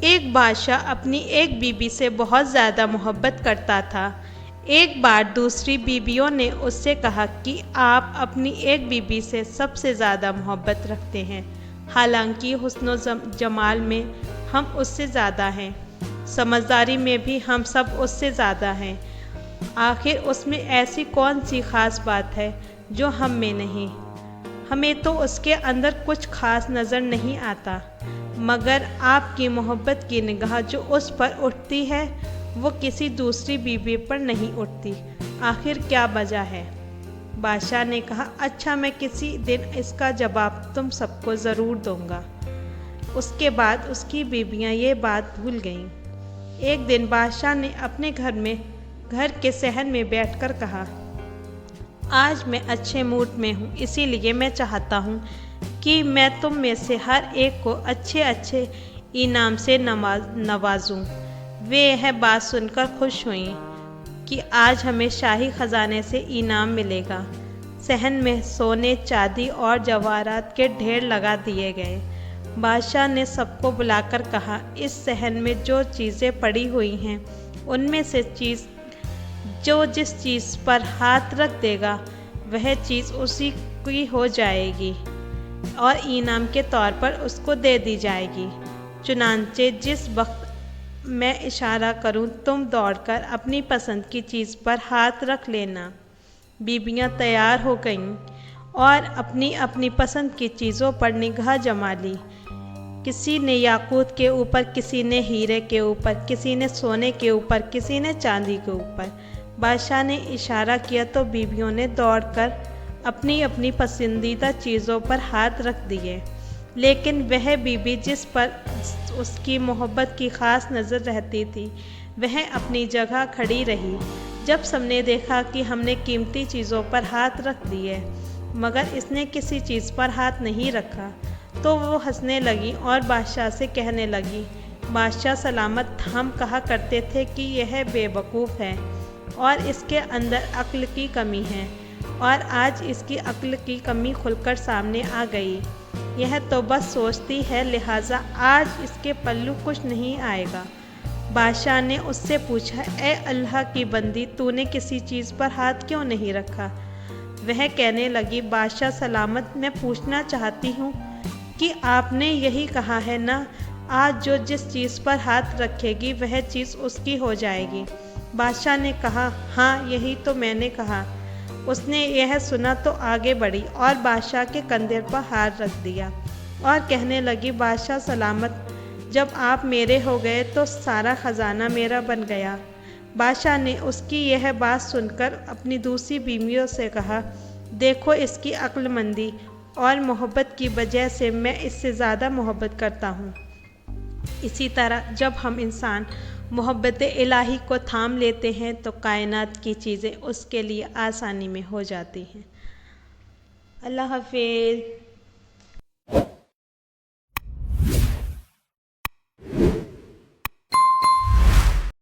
ایک بادشاہ اپنی ایک بیوی سے بہت زیادہ محبت کرتا تھا۔ ایک بار دوسری بیویوں نے اس سے کہا کہ آپ اپنی ایک بیوی سے سب سے زیادہ محبت رکھتے ہیں، حالانکہ حسن و جمال میں ہم اس سے زیادہ ہیں، سمجھداری میں بھی ہم سب اس سے زیادہ ہیں۔ آخر اس میں ایسی کون سی خاص بات ہے جو ہم میں نہیں؟ ہمیں تو اس کے اندر کچھ خاص نظر نہیں آتا، مگر آپ کی محبت کی نگاہ جو اس پر اٹھتی ہے وہ کسی دوسری بیوی پر نہیں اٹھتی۔ آخر کیا وجہ ہے؟ بادشاہ نے کہا، اچھا میں کسی دن اس کا جواب تم سب کو ضرور دوں گا۔ اس کے بعد اس کی بیویاں یہ بات بھول گئیں۔ ایک دن بادشاہ نے اپنے گھر کے صحن میں بیٹھ کر کہا، آج میں اچھے موڈ میں ہوں، اسی لیے میں چاہتا ہوں کہ میں تم میں سے ہر ایک کو اچھے اچھے انعام سے نوازوں۔ وہ یہ بات سن کر خوش ہوئیں کہ آج ہمیں شاہی خزانے سے انعام ملے گا۔ صحن میں سونے، چاندی اور جواہرات کے ڈھیر لگا دیے گئے۔ بادشاہ نے سب کو بلا کر کہا، اس صحن میں جو چیزیں پڑی ہوئی ہیں ان میں سے جو جس چیز پر ہاتھ رکھ دے گا وہ چیز اسی کی ہو جائے گی اور انعام کے طور پر اس کو دے دی جائے گی۔ چنانچہ جس وقت میں اشارہ کروں تم دوڑ کر اپنی پسند کی چیز پر ہاتھ رکھ لینا۔ بیویاں تیار ہو گئیں اور اپنی اپنی پسند کی چیزوں پر نگاہ جما لی۔ کسی نے یاقوت کے اوپر، کسی نے ہیرے کے اوپر، کسی نے سونے کے اوپر، کسی نے چاندی کے اوپر۔ بادشاہ نے اشارہ کیا تو بیویوں نے دوڑ کر اپنی اپنی پسندیدہ چیزوں پر ہاتھ رکھ دیے، لیکن وہ بیوی جس پر اس کی محبت کی خاص نظر رہتی تھی وہ اپنی جگہ کھڑی رہی۔ جب سب نے دیکھا کہ ہم نے قیمتی چیزوں پر ہاتھ رکھ دیے مگر اس نے کسی چیز پر ہاتھ نہیں رکھا تو وہ ہنسنے لگی اور بادشاہ سے کہنے لگی، بادشاہ سلامت، ہم کہا کرتے تھے کہ یہ بے وقوف ہے اور اس کے اندر عقل کی کمی ہے، اور آج اس کی عقل کی کمی کھل کر سامنے آ گئی۔ یہ تو بس سوچتی ہے، لہٰذا آج اس کے پلو کچھ نہیں آئے گا۔ بادشاہ نے اس سے پوچھا، اے اللہ کی بندی، تو نے کسی چیز پر ہاتھ کیوں نہیں رکھا؟ وہ کہنے لگی، بادشاہ سلامت، میں پوچھنا چاہتی ہوں کہ آپ نے یہی کہا ہے نا، آج جو جس چیز پر ہاتھ رکھے گی وہ چیز اس کی ہو جائے گی۔ بادشاہ نے کہا، ہاں یہی تو میں نے کہا۔ اس نے یہ سنا تو آگے بڑھی اور بادشاہ کے کندھے پر ہاتھ رکھ دیا اور کہنے لگی، بادشاہ سلامت، جب آپ میرے ہو گئے تو سارا خزانہ میرا بن گیا۔ بادشاہ نے اس کی یہ بات سن کر اپنی دوسری بیویوں سے کہا، دیکھو اس کی عقل مندی اور محبت کی وجہ سے میں اس سے زیادہ محبت کرتا ہوں۔ اسی طرح جب ہم انسان محبت الہی کو تھام لیتے ہیں تو کائنات کی چیزیں اس کے لیے آسانی میں ہو جاتی ہیں۔ اللہ حافظ۔